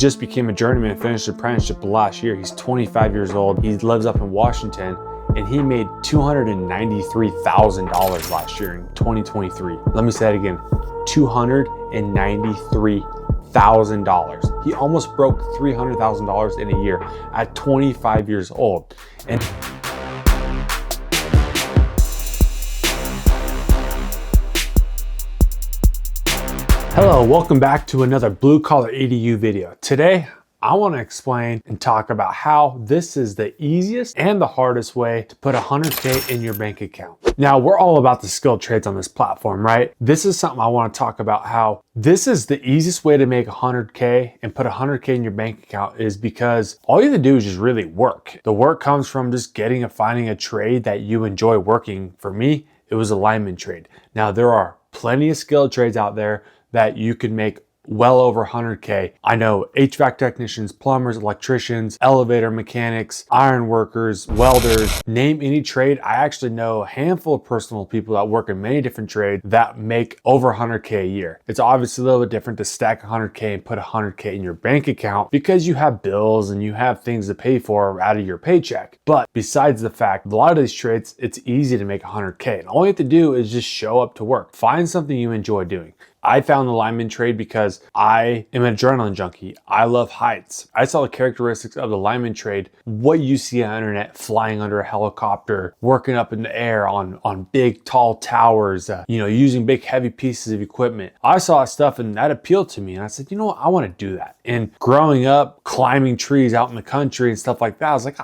just became a journeyman and finished apprenticeship last year. He's 25 years old. He lives up in Washington, and he made $293,000 last year in 2023. Let me say that again, $293,000. He almost broke $300,000 in a year at 25 years old. And hello, welcome back to another Blue Collar EDU video. Today, I want to explain and talk about how this is the easiest and the hardest way to put 100K in your bank account. Now, we're all about the skilled trades on this platform, right? This is something I want to talk about, how this is the easiest way to make 100K and put 100K in your bank account is because all you have to do is just really work. The work comes from just getting and finding a trade that you enjoy working. For me, it was a lineman trade. Now, there are plenty of skilled trades out there that you can make well over 100K. I know HVAC technicians, plumbers, electricians, elevator mechanics, iron workers, welders, name any trade. I actually know a handful of personal people that work in many different trades that make over 100K a year. It's obviously a little bit different to stack 100K and put 100K in your bank account because you have bills and you have things to pay for out of your paycheck. But besides the fact, a lot of these trades, it's easy to make 100K. And all you have to do is just show up to work. Find something you enjoy doing. I found the lineman trade because I am an adrenaline junkie. I love heights. I saw the characteristics of the lineman trade, what you see on the internet, flying under a helicopter, working up in the air on big, tall towers, using big, heavy pieces of equipment. I saw stuff and that appealed to me. And I said, you know what? I want to do that. And growing up, climbing trees out in the country and stuff like that, I was like,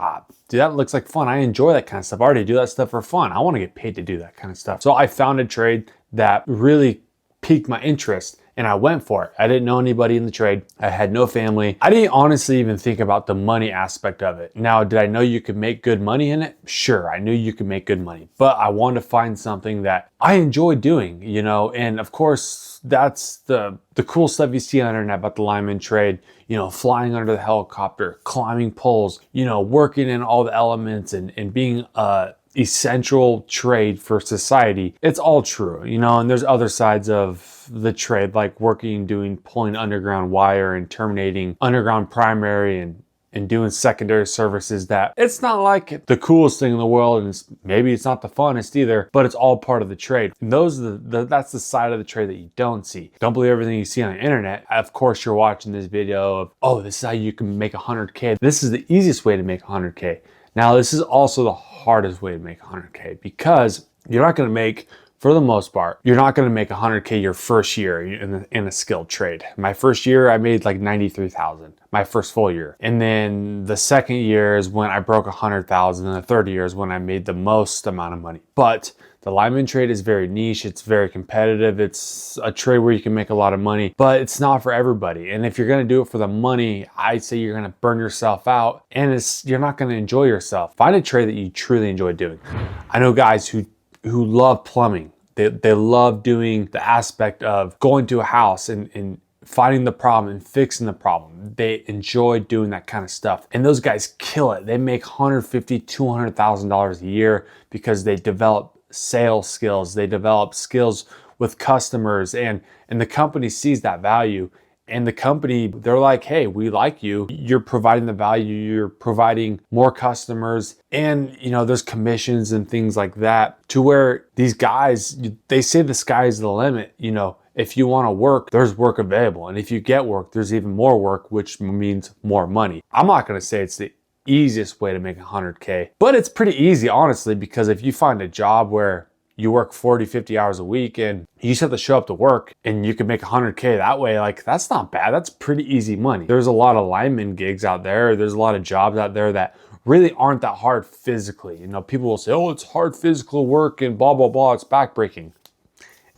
dude, that looks like fun. I enjoy that kind of stuff. I already do that stuff for fun. I want to get paid to do that kind of stuff. So I found a trade that really piqued my interest and I went for it. I didn't know anybody in the trade. I had no family. I didn't honestly even think about the money aspect of it. Now, did I know you could make good money in it? Sure, I knew you could make good money, but I wanted to find something that I enjoy doing, and of course, that's the cool stuff you see on the internet about the lineman trade, flying under the helicopter, climbing poles, working in all the elements and being essential trade for society. It's all true, and there's other sides of the trade, like pulling underground wire and terminating underground primary and doing secondary services, that it's not like the coolest thing in the world, and maybe it's not the funnest either, but it's all part of the trade. And that's the side of the trade that you don't see. Don't believe everything you see on the internet. Of course, you're watching this video of, oh, this is how you can make 100K. This is the easiest way to make 100K. Now, this is also the hardest way to make 100K because you're not going to make, for the most part, you're not going to make 100K your first year in a skilled trade. My first year, I made like 93,000, my first full year. And then the second year is when I broke 100,000, and the third year is when I made the most amount of money. But the lineman trade is very niche. It's very competitive. It's a trade where you can make a lot of money, but it's not for everybody. And if you're going to do it for the money, I say you're going to burn yourself out and you're not going to enjoy yourself. Find a trade that you truly enjoy doing. I know guys who love plumbing. They love doing the aspect of going to a house and finding the problem and fixing the problem. They enjoy doing that kind of stuff. And those guys kill it. They make $150,000, $200,000 a year because they develop sales skills. They develop skills with customers, and the company sees that value. And the company, they're like, hey, we like you. You're providing the value. You're providing more customers. And, there's commissions and things like that, to where these guys, they say the sky is the limit. If you want to work, there's work available. And if you get work, there's even more work, which means more money. I'm not going to say it's the easiest way to make 100K, but it's pretty easy, honestly, because if you find a job where you work 40, 50 hours a week and you just have to show up to work and you can make 100K that way, like, that's not bad. That's pretty easy money. There's a lot of lineman gigs out there. There's a lot of jobs out there that really aren't that hard physically. People will say, oh, it's hard physical work and blah, blah, blah. It's backbreaking.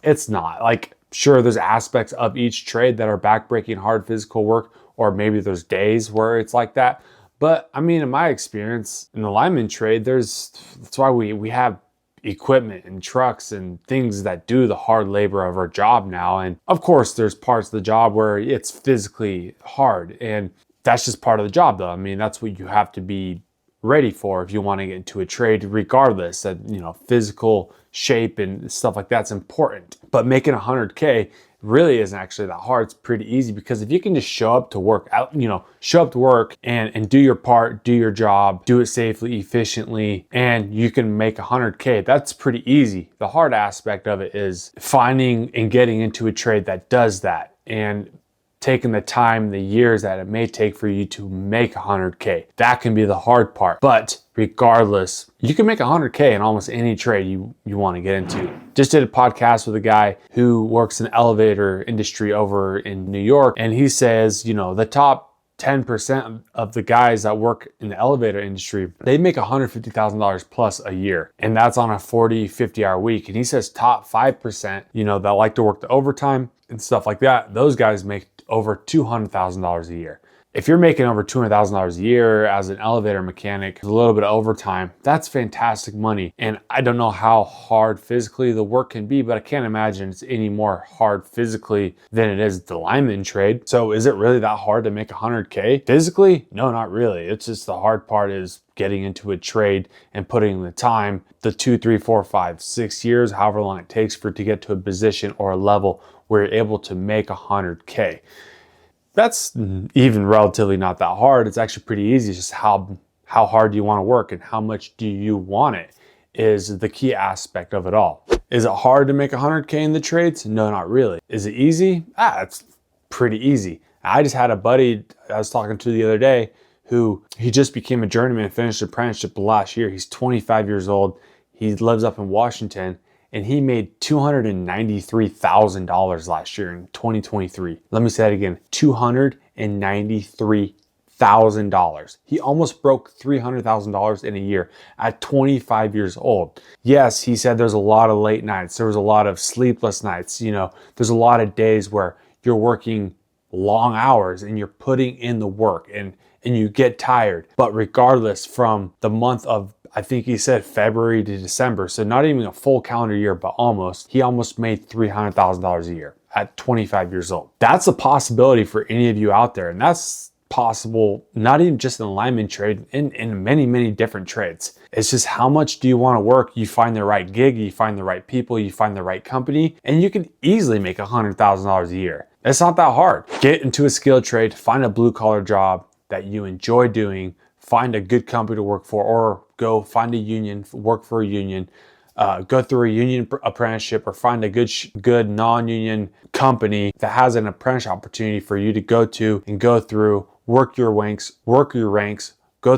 It's not. Like, sure, there's aspects of each trade that are backbreaking, hard physical work, or maybe there's days where it's like that. But in my experience in the lineman trade, that's why we have equipment and trucks and things that do the hard labor of our job now. And of course, there's parts of the job where it's physically hard, and that's just part of the job though. That's what you have to be ready for if you want to get into a trade, regardless that, physical shape and stuff like that's important. But making 100K really isn't actually that hard. It's pretty easy, because if you can just show up to work, show up to work and do your part, do your job, do it safely, efficiently, and you can make 100K, that's pretty easy. The hard aspect of it is finding and getting into a trade that does that, and taking the time, the years that it may take for you to make 100K. That can be the hard part. But regardless, you can make 100K in almost any trade you want to get into. Just did a podcast with a guy who works in the elevator industry over in New York, and he says, the top 10% of the guys that work in the elevator industry, they make $150,000 plus a year. And that's on a 40, 50-hour week. And he says top 5%, that like to work the overtime and stuff like that, those guys make over $200,000 a year. If you're making over $200,000 a year as an elevator mechanic, a little bit of overtime, that's fantastic money. And I don't know how hard physically the work can be, but I can't imagine it's any more hard physically than it is the lineman trade. So is it really that hard to make 100K physically? No, not really. It's just the hard part is getting into a trade and putting in the time, the 2, 3, 4, 5, 6 years, however long it takes for it to get to a position or a level where you're able to make 100K. That's even relatively not that hard. It's actually pretty easy. It's just how hard do you want to work and how much do you want it is the key aspect of it all. Is it hard to make 100K in the trades? No, not really. Is it easy? It's pretty easy. I just had a buddy I was talking to the other day who he just became a journeyman, finished apprenticeship last year. He's 25 years old. He lives up in Washington. And he made $293,000 last year in 2023. Let me say that again, $293,000. He almost broke $300,000 in a year at 25 years old. Yes, he said there's a lot of late nights. There was a lot of sleepless nights. There's a lot of days where you're working long hours and you're putting in the work and you get tired. But regardless, from the month of, I think he said February to December, so not even a full calendar year, but he almost made $300,000 a year at 25 years old. That's a possibility for any of you out there. And that's possible, not even just in the lineman trade, in many, many different trades. It's just how much do you want to work? You find the right gig, you find the right people, you find the right company, and you can easily make $100,000 a year. It's not that hard. Get into a skilled trade, find a blue collar job that you enjoy doing, find a good company to work for, or go find a union, work for a union, go through a union apprenticeship, or find a good non-union company that has an apprenticeship opportunity for you to go to and go through, work your ranks, go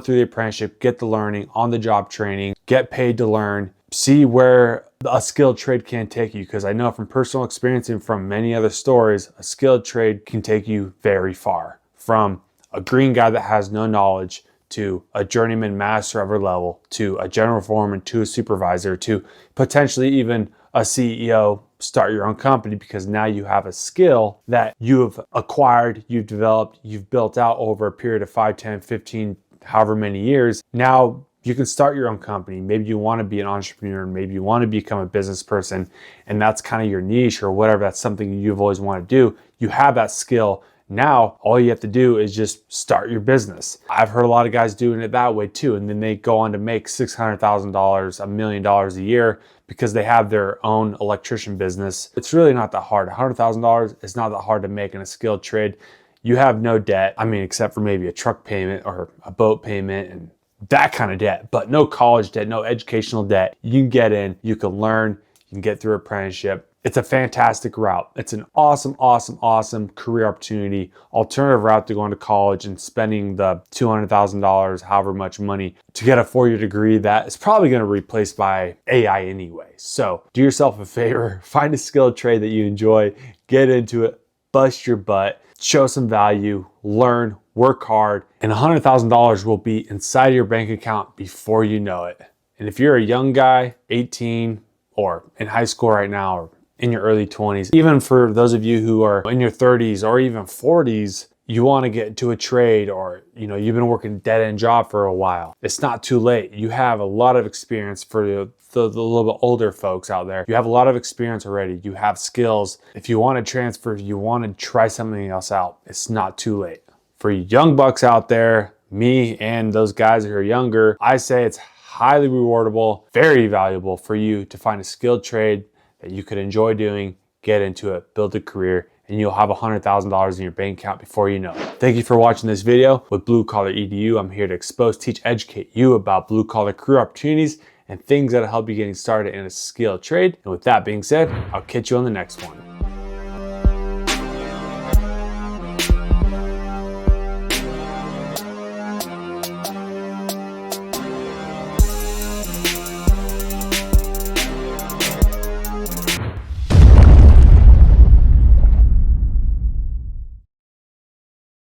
through the apprenticeship, get the learning, on the job training, get paid to learn, see where a skilled trade can take you. Because I know from personal experience and from many other stories, a skilled trade can take you very far. From a green guy that has no knowledge to a journeyman master of a level, to a general foreman, to a supervisor, to potentially even a CEO, start your own company, because now you have a skill that you have acquired, you've developed, you've built out over a period of 5, 10, 15, however many years. Now you can start your own company. Maybe you want to be an entrepreneur, maybe you want to become a business person, and that's kind of your niche or whatever. That's something you've always wanted to do. You have that skill. Now, all you have to do is just start your business. I've heard a lot of guys doing it that way too. And then they go on to make $600,000, $1 million a year because they have their own electrician business. It's really not that hard. $100,000 is not that hard to make in a skilled trade. You have no debt. I mean, except for maybe a truck payment or a boat payment and that kind of debt, but no college debt, no educational debt. You can get in, you can learn, you can get through apprenticeship. It's a fantastic route. It's an awesome, awesome, awesome career opportunity. Alternative route to going to college and spending the $200,000, however much money to get a 4-year degree that is probably going to be replaced by AI anyway. So do yourself a favor, find a skilled trade that you enjoy, get into it, bust your butt, show some value, learn, work hard, and $100,000 will be inside your bank account before you know it. And if you're a young guy, 18, or in high school right now, or in your early 20s, even for those of you who are in your 30s or even 40s, you want to get into a trade, or you've been working a dead-end job for a while, it's not too late. You have a lot of experience. For the little bit older folks out there, you have a lot of experience already. You have skills. If you want to transfer, you want to try something else out, it's not too late. For you young bucks out there, me and those guys who are younger, I say it's highly rewardable, very valuable for you to find a skilled trade that you could enjoy doing, get into it, build a career, and you'll have $100,000 in your bank account before you know it. Thank you for watching this video with Blue Collar EDU. I'm here to expose, teach, educate you about blue collar career opportunities and things that'll help you getting started in a skilled trade. And with that being said, I'll catch you on the next one.